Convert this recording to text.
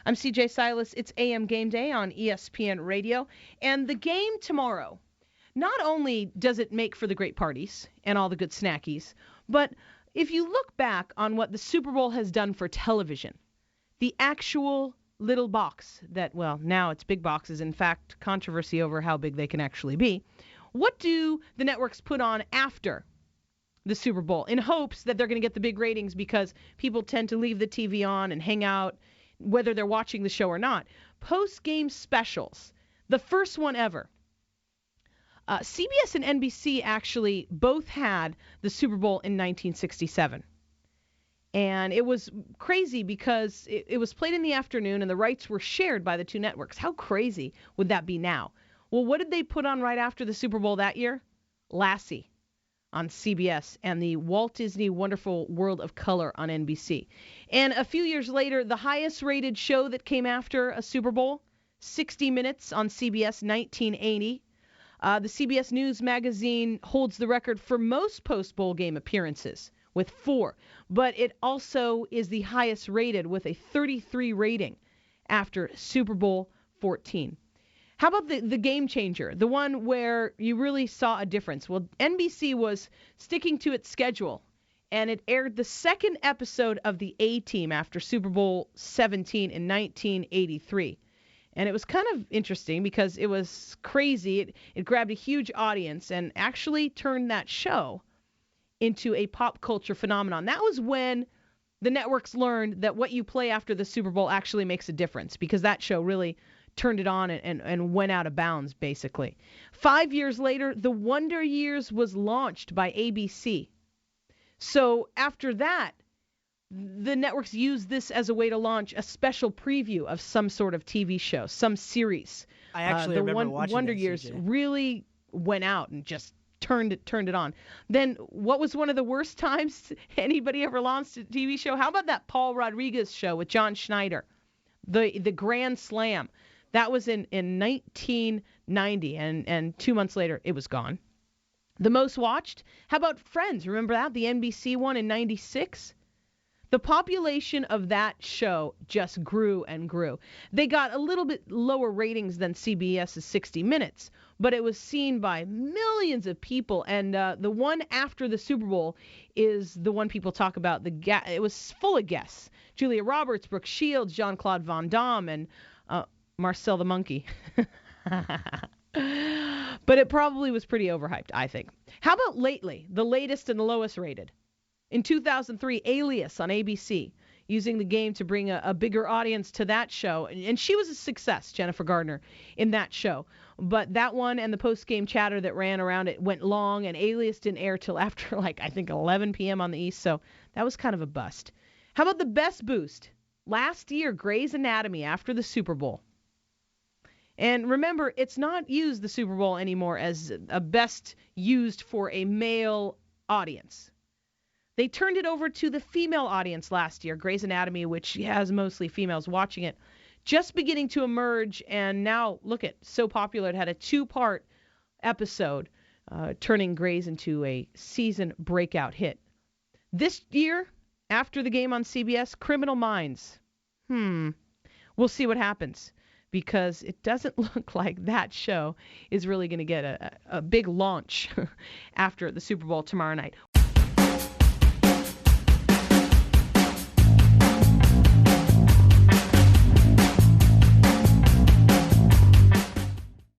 I'm CJ Silas. It's AM Game Day on ESPN Radio. And the game tomorrow, not only does it make for the great parties and all the good snackies, but if you look back on what the Super Bowl has done for television, the actual little box that, well, now it's big boxes, in fact, controversy over how big they can actually be. What do the networks put on after the Super Bowl in hopes that they're going to get the big ratings because people tend to leave the TV on and hang out whether they're watching the show or not? Post-game specials. The first one ever. CBS and NBC actually both had the Super Bowl in 1967. And it was crazy because it was played in the afternoon and the rights were shared by the two networks. How crazy would that be now? Well, what did they put on right after the Super Bowl that year? Lassie on CBS and the Walt Disney Wonderful World of Color on NBC. And a few years later, the highest rated show that came after a Super Bowl, 60 Minutes on CBS, 1980. The CBS News magazine holds the record for most post-bowl game appearances with 4, but it also is the highest rated with a 33 rating after Super Bowl 14. How about the game changer, the one where you really saw a difference? Well, NBC was sticking to its schedule, and it aired the second episode of the A-Team after Super Bowl 17 in 1983. And it was kind of interesting because it was crazy. It grabbed a huge audience and actually turned that show into a pop culture phenomenon. That was when the networks learned that what you play after the Super Bowl actually makes a difference, because that show really turned it on and went out of bounds, basically. 5 years later, The Wonder Years was launched by ABC. So after that, the networks used this as a way to launch a special preview of some sort of TV show, some series. I actually remember watching Wonder that, Years CJ. really went out and just turned it on. Then what was one of the worst times anybody ever launched a TV show? How about that Paul Rodriguez show with John Schneider, the Grand Slam? That was in 1990, and 2 months later, it was gone. The most watched? How about Friends? Remember that? The NBC one in 96? The population of that show just grew and grew. They got a little bit lower ratings than CBS's 60 Minutes, but it was seen by millions of people. And the one after the Super Bowl is the one people talk about. It was full of guests. Julia Roberts, Brooke Shields, Jean-Claude Van Damme, and Marcel the Monkey. But it probably was pretty overhyped, I think. How about lately, the latest and the lowest rated? In 2003, Alias on ABC, using the game to bring a bigger audience to that show. And she was a success, Jennifer Gardner, in that show. But that one and the post-game chatter that ran around it went long, and Alias didn't air till after, I think 11 p.m. on the East, so that was kind of a bust. How about the best boost? Last year, Grey's Anatomy after the Super Bowl. And remember, it's not used, the Super Bowl, anymore as a best used for a male audience. They turned it over to the female audience last year, Grey's Anatomy, which has mostly females watching it, just beginning to emerge, and now, look at, so popular, it had a 2-part episode, turning Grey's into a season breakout hit. This year, after the game on CBS, Criminal Minds. We'll see what happens, because it doesn't look like that show is really going to get a big launch after the Super Bowl tomorrow night.